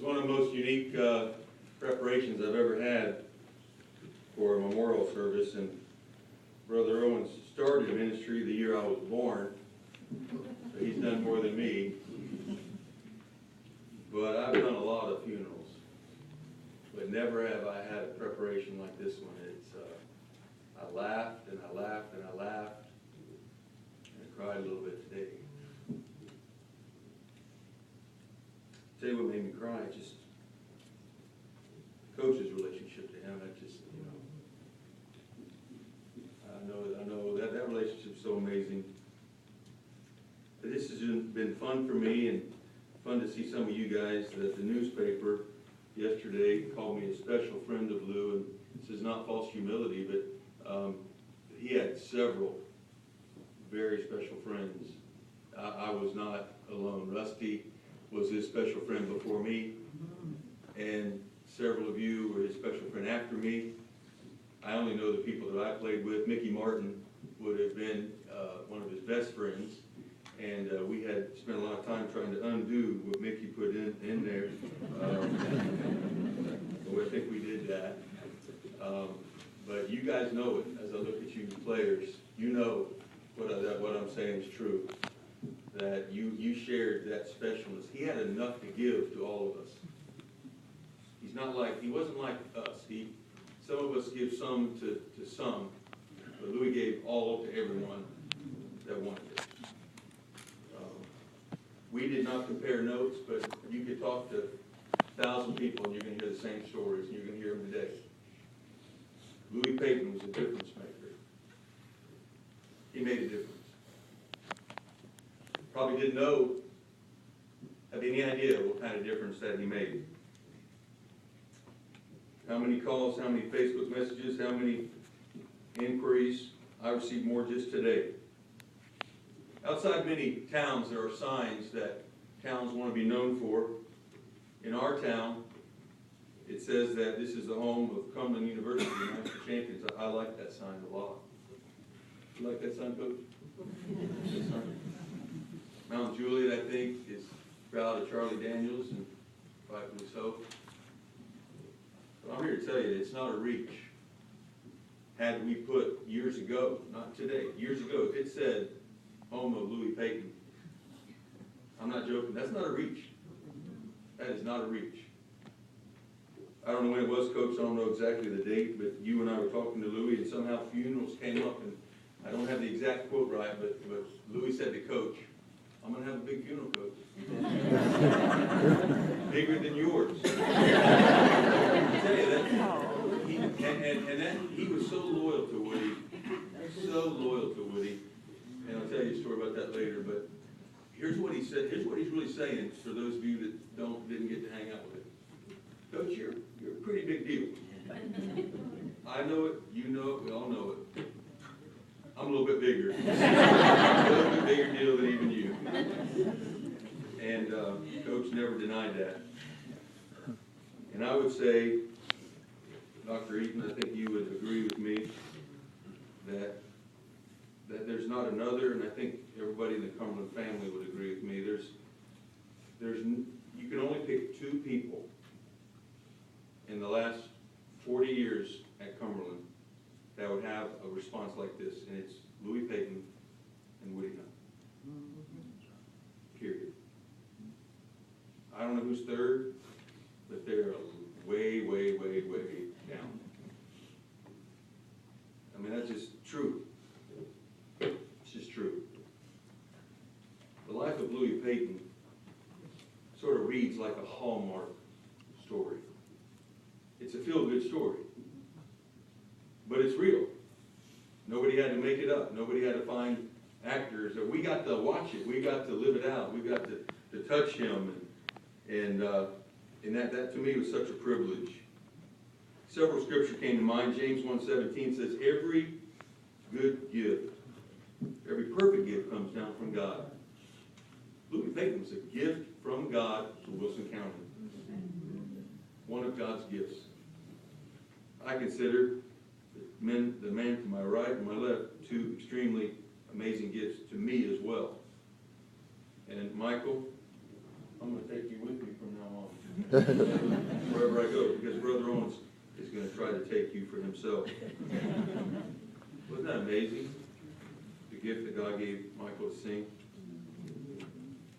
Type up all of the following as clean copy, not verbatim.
one of the most unique preparations I've ever had for a memorial service, and Brother Owens started ministry the year I was born, so he's done more than me. But I've done a lot of funerals, but never have I had a preparation like this one. I laughed and I laughed and I laughed, and I cried a little bit today. Tell you what made me cry, just Coach's relationship to him. That just, I know that relationship's so amazing. But this has been fun for me, and fun to see some of you guys. That the newspaper yesterday called me a special friend of Lou, and this is not false humility, but he had several very special friends. I was not alone. Rusty was his special friend before me, and several of you were his special friend after me. I only know the people that I played with. Mickey Martin would have been one of his best friends, and we had spent a lot of time trying to undo what Mickey put in there. So I think we did that. But you guys know it. As I look at you players, you know what I'm saying is true. That you shared that specialness. He had enough to give to all of us. He wasn't like us. Some of us give some to some, but Louis gave all to everyone that wanted it. We did not compare notes, but you could talk to 1,000 people and you're going to hear the same stories, and you're going to hear them today. Louis Payton was a difference maker. He made a difference. Probably didn't have any idea what kind of difference that he made. How many calls, how many Facebook messages, how many inquiries. I received more just today. Outside many towns, there are signs that towns want to be known for. In our town, it says that this is the home of Cumberland University, the National Champions. I like that sign a lot. You like that sign, Coach? That sign? Mount Juliet, I think, is proud of Charlie Daniels, and rightfully so. But I'm here to tell you, it's not a reach. Had we put years ago, not today, years ago, if it said home of Louis Payton, I'm not joking, that's not a reach. That is not a reach. I don't know when it was, Coach, I don't know exactly the date, but you and I were talking to Louis, and somehow funerals came up, and I don't have the exact quote right, but Louis said to Coach, I'm going to have a big funeral, Coach. Bigger than yours. I tell you that. He was so loyal to Woody. So loyal to Woody. And I'll tell you a story about that later. But here's what he said. Here's what he's really saying for those of you that didn't get to hang out with him. Coach, you're a pretty big deal. I know it. You know it. We all know it. I'm a little bit bigger. A little bit bigger deal than even you. And Coach never denied that. And I would say, Dr. Eaton, I think you would agree with me that there's not another, and I think everybody in the Cumberland family would agree with me, you can only pick two people in the last 40 years at Cumberland that would have a response like this, and it's Louis Payton and Woody Hunt. Period. I don't know who's third, but they're way, way, way, way down. I mean, that's just true. It's just true. The life of Louis Payton sort of reads like a Hallmark story. It's a feel-good story. But it's real. Nobody had to make it up. Nobody had to find actors. We got to watch it. We got to live it out. We got to touch him. And that to me was such a privilege. Several scripture came to mind. James 1:17 says, every good gift, every perfect gift comes down from God. Louis Payton was a gift from God to Wilson County. One of God's gifts. I consider the man to my right and my left two extremely amazing gifts to me as well. And Michael, I'm going to take you with me from now on. wherever I go, because Brother Owens is going to try to take you for himself. Wasn't that amazing? The gift that God gave Michael to sing.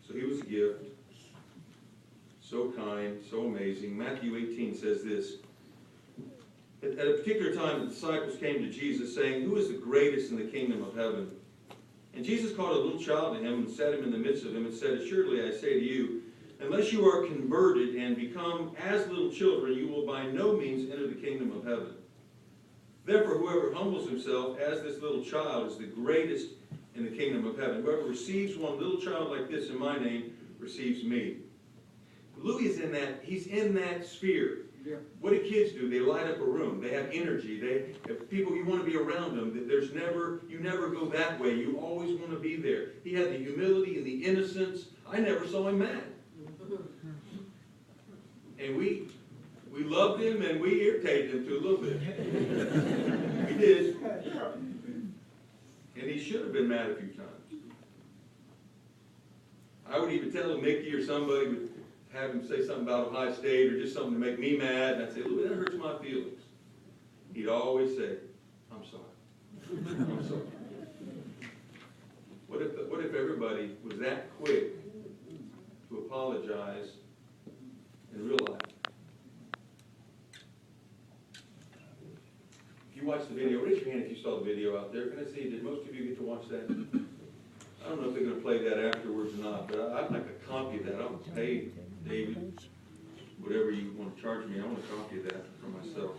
So he was a gift. So kind, so amazing. Matthew 18 says this. At a particular time, the disciples came to Jesus, saying, "Who is the greatest in the kingdom of heaven?" And Jesus called a little child to him and set him in the midst of them and said, "Assuredly, I say to you, unless you are converted and become as little children, you will by no means enter the kingdom of heaven. Therefore, whoever humbles himself as this little child is the greatest in the kingdom of heaven. Whoever receives one little child like this in my name receives me." Louis is in that, he's in that sphere. Yeah. What do kids do? They light up a room. They have energy. If people, you want to be around them. You never go that way. You always want to be there. He had the humility and the innocence. I never saw him mad. And we loved him and we irritated him too a little bit. We did. And he should have been mad a few times. I would even tell him, Mickey or somebody would have him say something about Ohio State or just something to make me mad, and I'd say, "Look, that hurts my feelings." He'd always say, "I'm sorry. I'm sorry." What if everybody was that quick to apologize in real life? If you watched the video, raise your hand if you saw the video out there. Can I see, did most of you get to watch that? I don't know if they're going to play that afterwards or not, but I'd like a copy of that. I'll pay David whatever you want to charge me. I want a copy of that for myself.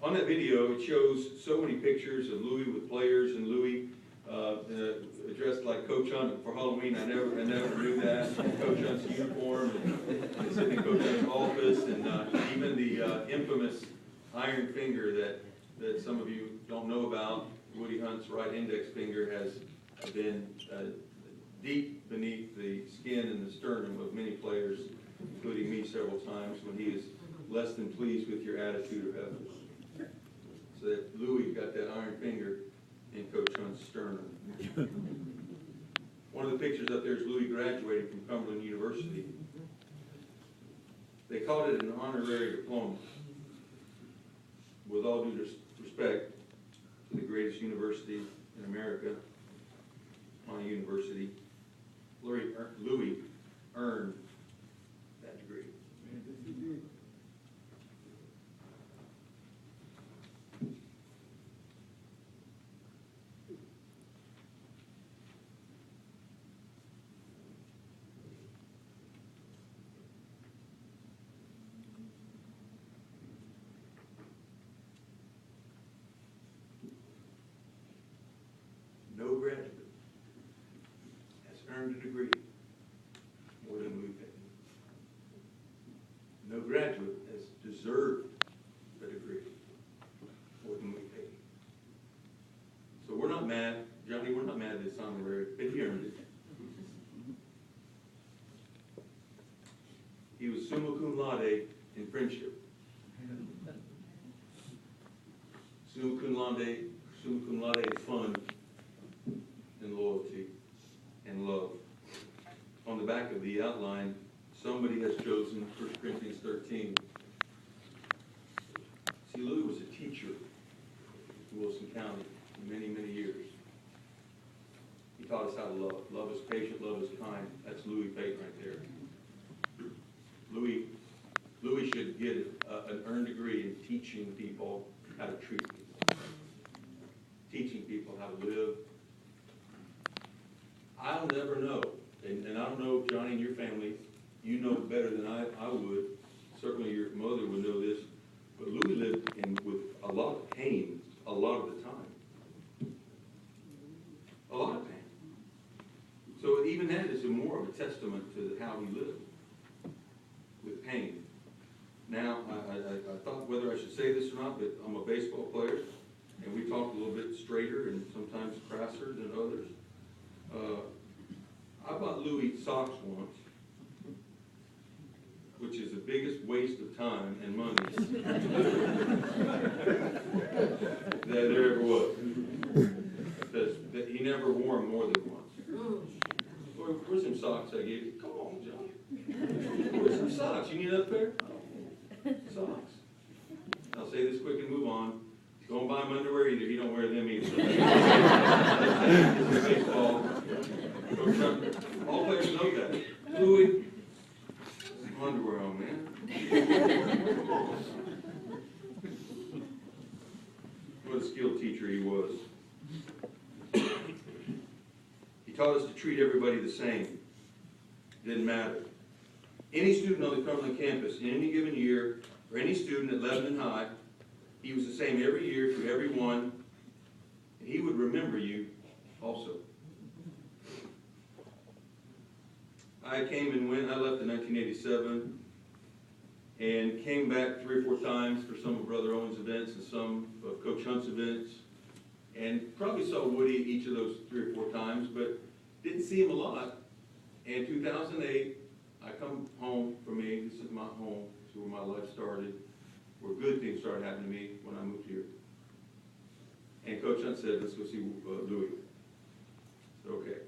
On that video, it shows so many pictures of Louis with players, and Louis dressed like Coach Hunt for Halloween. I never knew that. Coach Hunt's uniform, and sitting in Coach Hunt's office, and even the infamous iron finger that some of you don't know about. Woody Hunt's right index finger has been deep beneath the skin and the sternum of many players, including me several times, when he is less than pleased with your attitude or efforts. So that Louis got that iron finger in Coach Hunt's sternum. One of the pictures up there is Louis graduating from Cumberland University. They called it an honorary diploma. With all due respect to the greatest university in America, on a university, Louis earned that degree. No graduate has earned a degree more than Louis Payton. No graduate has deserved a degree more than Louis Payton. So we're not mad, Johnny, we're not mad at this honorary, but he earned it. He was summa cum laude in friendship. Summa cum laude in fun and loyalty and love. On the back of the outline, somebody has chosen 1 Corinthians 13. See, Louis was a teacher in Wilson County for many, many years. He taught us how to love. Love is patient, love is kind. That's Louis Payton right there. Louis should get an earned degree in teaching people how to treat people. Teaching people how to live. I'll never know, and I don't know if Johnny and your family, you know better than I would. Certainly your mother would know this, but Louis lived with a lot of pain a lot of the time. A lot of pain. So even that is more of a testament to how he lived, with pain. Now, I thought whether I should say this or not, but I'm a baseball player, and we talk a little bit straighter and sometimes crasser than others. I bought Louis socks once, which is the biggest waste of time and money that there ever was. Because he never wore them more than once. Where's some socks I gave you? Come on, John. Where's some socks? much? You need another pair? Oh, socks. I'll say this quick and move on. Don't buy him underwear either. He don't wear them either. Baseball. All players know that. Louis, some underwear on, man. What a skilled teacher he was. He taught us to treat everybody the same. Didn't matter. Any student on the Cumberland campus in any given year, or any student at Lebanon High, he was the same every year to everyone, and he would remember you also. I came and went. I left in 1987 and came back 3 or 4 times for some of Brother Owen's events and some of Coach Hunt's events, and probably saw Woody each of those 3 or 4 times, but didn't see him a lot. In 2008, I come home for me. This is my home. This is where my life started, where good things started happening to me when I moved here. And Coach Hunt said, let's go see Louis. I said, okay.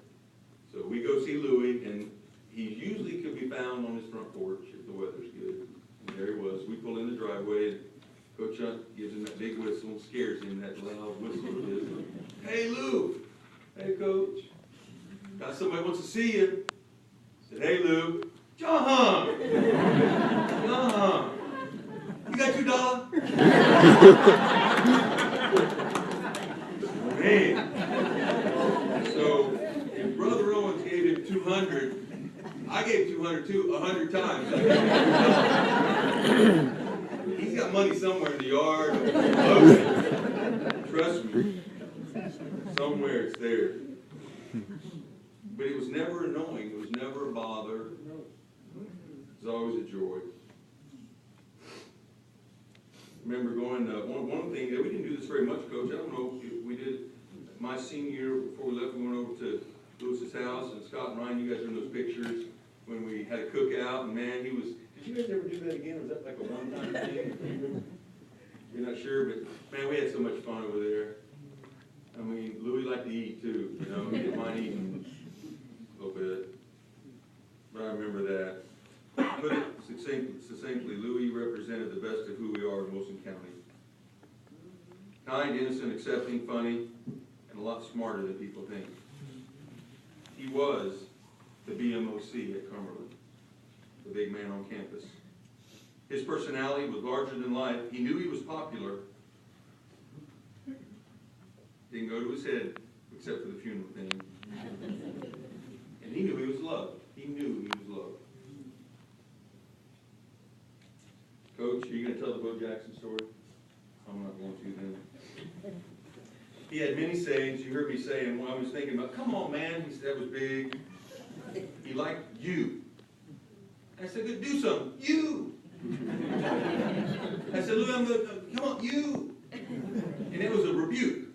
So we go see Louis, and he usually could be found on his front porch if the weather's good. And there he was. We pull in the driveway, and Coach Hunt gives him that big whistle and scares him, that loud whistle of his. Hey, Lou. Hey, Coach. Got somebody wants to see you. I said, hey, Lou. John. John. You got $2? Man. So if Brother Owens gave him 200, I gave 200 too, 100 times. He's got money somewhere in the yard. Trust me. Somewhere it's there. But it was never annoying. It was never a bother. It was always a joy. Remember going, one thing, that we didn't do this very much, Coach. I don't know if we did. My senior year, before we left, we went over to Lewis's house, and Scott and Ryan, you guys are in those pictures when we had a cookout, and man, he was, did you guys ever do that again? Was that like a one-time thing? You're not sure, but man, we had so much fun over there. I mean, Louis liked to eat too, you know, he didn't mind eating a little bit. But I remember that. Put it succinctly, Louis represented the best of who we are in Wilson County. Kind, innocent, accepting, funny, and a lot smarter than people think. He was the BMOC at Cumberland, the big man on campus. His personality was larger than life. He knew he was popular. Didn't go to his head, except for the funeral thing. And he knew he was loved. He knew he was loved. Coach, are you going to tell the Bo Jackson story? I'm not going to then. He had many sayings. You heard me saying, when I was thinking about, come on, man. He said, that was big. He liked you. I said, good, do something. You. I said, Lou, I'm going to, come on, you. And it was a rebuke.